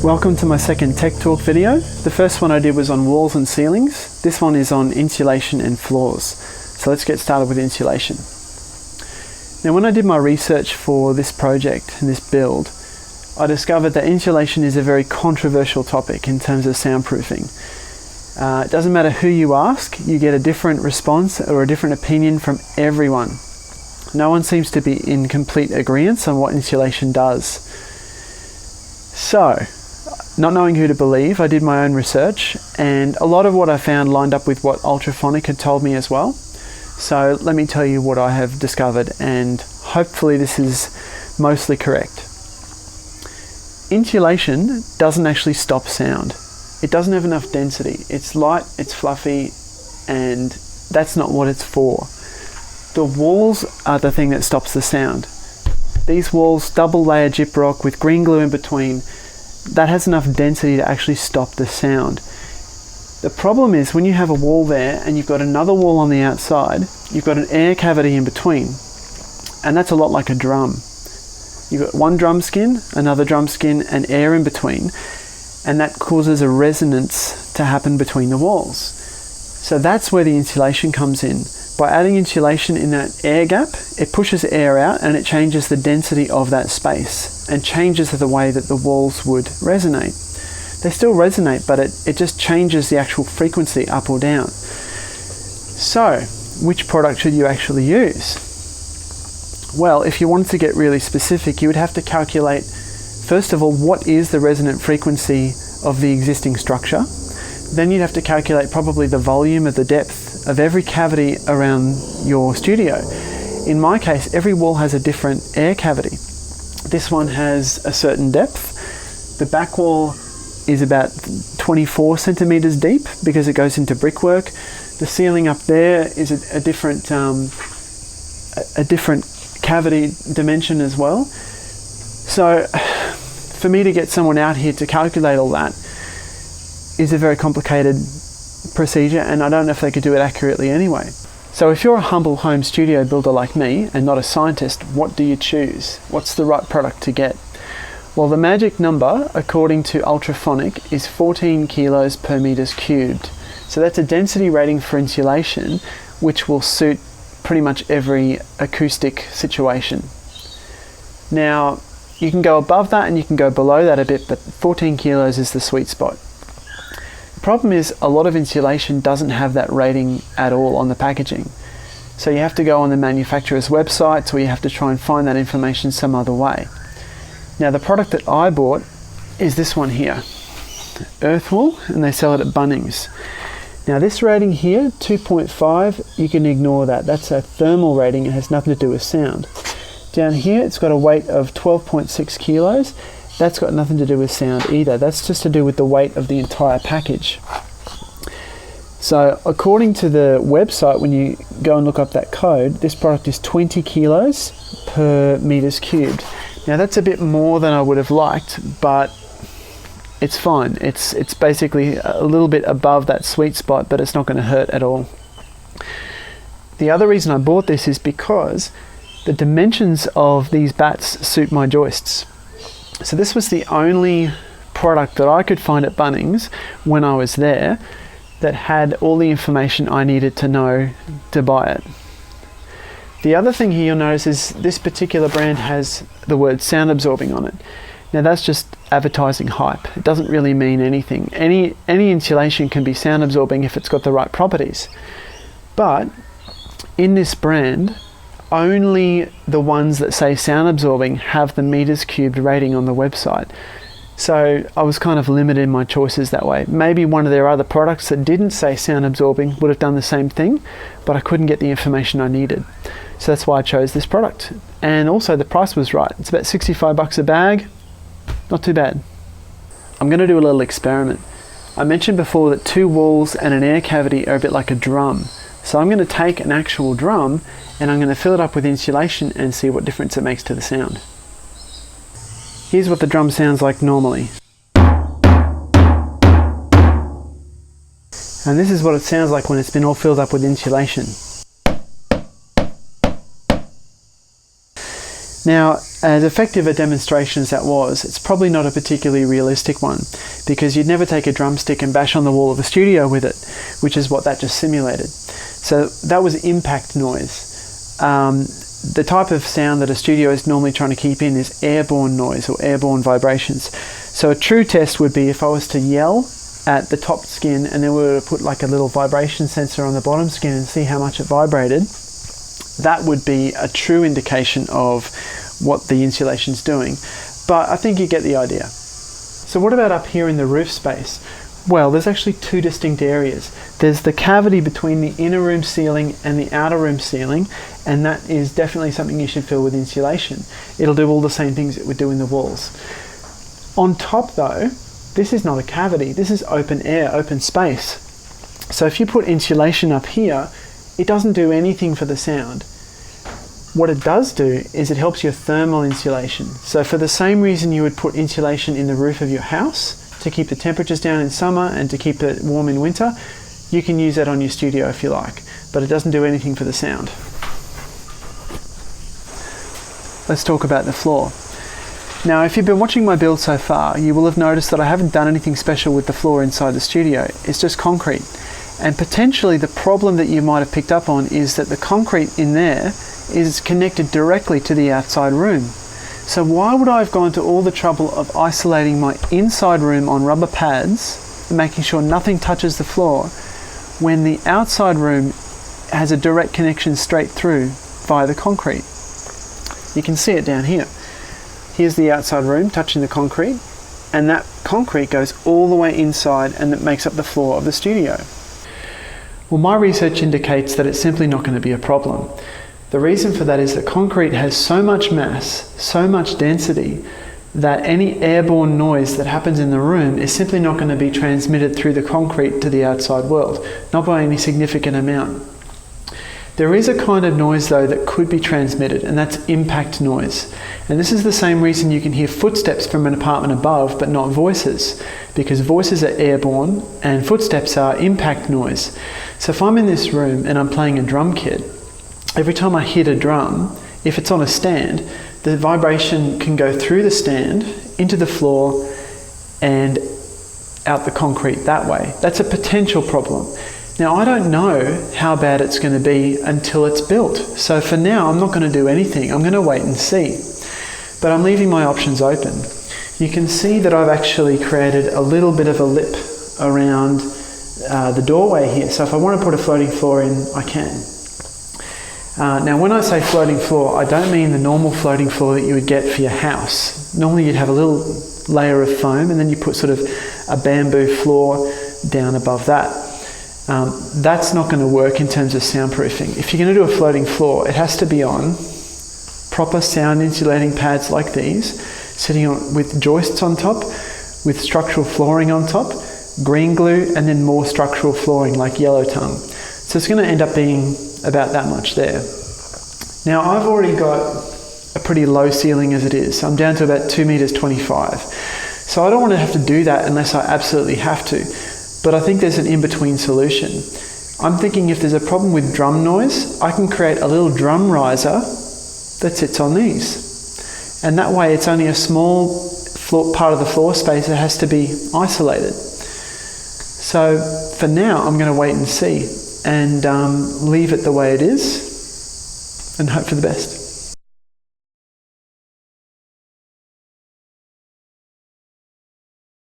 Welcome to my second Tech Talk video. The first one I did was on walls and ceilings. This one is on insulation and floors. So let's get started with insulation. Now when I did my research for this project and this build, I discovered that insulation is a very controversial topic in terms of soundproofing. It doesn't matter who you ask, you get a different response or a different opinion from everyone. No one seems to be in complete agreement on what insulation does. So, not knowing who to believe, I did my own research, and a lot of what I found lined up with what Ultrafonic had told me as well. So let me tell you what I have discovered, and hopefully this is mostly correct. Insulation doesn't actually stop sound. It doesn't have enough density. It's light, it's fluffy, and that's not what it's for. The walls are the thing that stops the sound. These walls, double layer gyprock with green glue in between, that has enough density to actually stop the sound. The problem is when you have a wall there and you've got another wall on the outside, you've got an air cavity in between, and that's a lot like a drum. You've got one drum skin, another drum skin, and air in between, and that causes a resonance to happen between the walls. So that's where the insulation comes in. By adding insulation in that air gap, it pushes air out and it changes the density of that space and changes the way that the walls would resonate. They still resonate, but it just changes the actual frequency up or down. So, which product should you actually use? Well, if you wanted to get really specific, you would have to calculate, first of all, what is the resonant frequency of the existing structure? Then you'd have to calculate probably the volume of the depth of every cavity around your studio. In my case, every wall has a different air cavity. This one has a certain depth. The back wall is about 24 centimeters deep because it goes into brickwork. The ceiling up there is a different cavity dimension as well. So for me to get someone out here to calculate all that is a very complicated procedure, and I don't know if they could do it accurately anyway. So if you're a humble home studio builder like me and not a scientist, what do you choose? What's the right product to get? Well, the magic number, according to Ultrafonic, is 14 kilos per meters cubed. So that's a density rating for insulation, which will suit pretty much every acoustic situation. Now, you can go above that and you can go below that a bit, but 14 kilos is the sweet spot. The problem is a lot of insulation doesn't have that rating at all on the packaging. So you have to go on the manufacturer's website, or you have to try and find that information some other way. Now the product that I bought is this one here, Earthwool, and they sell it at Bunnings. Now this rating here, 2.5, you can ignore that. That's a thermal rating, it has nothing to do with sound. Down here it's got a weight of 12.6 kilos. That's got nothing to do with sound either. That's just to do with the weight of the entire package. So according to the website, when you go and look up that code, this product is 20 kilos per meters cubed. Now that's a bit more than I would have liked, but it's fine. It's basically a little bit above that sweet spot, but it's not going to hurt at all. The other reason I bought this is because the dimensions of these bats suit my joists. So this was the only product that I could find at Bunnings when I was there that had all the information I needed to know to buy it. The other thing here you'll notice is this particular brand has the word sound absorbing on it. Now that's just advertising hype. It doesn't really mean anything. Any insulation can be sound absorbing if it's got the right properties. But in this brand, only the ones that say sound absorbing have the meters cubed rating on the website. So I was kind of limited in my choices that way. Maybe one of their other products that didn't say sound absorbing would have done the same thing, but I couldn't get the information I needed. So that's why I chose this product. And also the price was right. It's about 65 bucks a bag. Not too bad. I'm going to do a little experiment. I mentioned before that two walls and an air cavity are a bit like a drum. So I'm going to take an actual drum and I'm going to fill it up with insulation and see what difference it makes to the sound. Here's what the drum sounds like normally. And this is what it sounds like when it's been all filled up with insulation. Now, as effective a demonstration as that was, it's probably not a particularly realistic one, because you'd never take a drumstick and bash on the wall of a studio with it, which is what that just simulated. So that was impact noise. The type of sound that a studio is normally trying to keep in is airborne noise or airborne vibrations. So a true test would be if I was to yell at the top skin and then we were to put like a little vibration sensor on the bottom skin and see how much it vibrated. That would be a true indication of what the insulation's doing. But I think you get the idea. So what about up here in the roof space? Well, there's actually two distinct areas. There's the cavity between the inner room ceiling and the outer room ceiling, and that is definitely something you should fill with insulation. It'll do all the same things it would do in the walls. On top though, this is not a cavity, this is open air, open space. So if you put insulation up here, it doesn't do anything for the sound. What it does do is it helps your thermal insulation. So for the same reason you would put insulation in the roof of your house to keep the temperatures down in summer and to keep it warm in winter, you can use that on your studio if you like, but it doesn't do anything for the sound. Let's talk about the floor. Now, if you've been watching my build so far, you will have noticed that I haven't done anything special with the floor inside the studio. It's just concrete. And potentially the problem that you might have picked up on is that the concrete in there is connected directly to the outside room. So why would I have gone to all the trouble of isolating my inside room on rubber pads, making sure nothing touches the floor, when the outside room has a direct connection straight through via the concrete? You can see it down here. Here's the outside room touching the concrete, and that concrete goes all the way inside and it makes up the floor of the studio. Well, my research indicates that it's simply not going to be a problem. The reason for that is that concrete has so much mass, so much density, that any airborne noise that happens in the room is simply not going to be transmitted through the concrete to the outside world, not by any significant amount. There is a kind of noise though that could be transmitted, and that's impact noise. And this is the same reason you can hear footsteps from an apartment above but not voices, because voices are airborne and footsteps are impact noise. So if I'm in this room and I'm playing a drum kit, every time I hit a drum, if it's on a stand, the vibration can go through the stand, into the floor, and out the concrete that way. That's a potential problem. Now, I don't know how bad it's going to be until it's built. So for now, I'm not going to do anything. I'm going to wait and see. But I'm leaving my options open. You can see that I've actually created a little bit of a lip around the doorway here. So if I want to put a floating floor in, I can. Now, when I say floating floor, I don't mean the normal floating floor that you would get for your house. Normally, you'd have a little layer of foam and then you put sort of a bamboo floor down above that. That's not going to work in terms of soundproofing. If you're going to do a floating floor, it has to be on proper sound insulating pads like these, sitting on with joists on top, with structural flooring on top, green glue, and then more structural flooring like yellow tongue. So it's going to end up being about that much there. Now, I've already got a pretty low ceiling as it is. I'm down to about 2 meters 25. So I don't want to have to do that unless I absolutely have to. But I think there's an in-between solution. I'm thinking if there's a problem with drum noise, I can create a little drum riser that sits on these. And that way it's only a small part of the floor space that has to be isolated. So for now, I'm going to wait and see and leave it the way it is and hope for the best.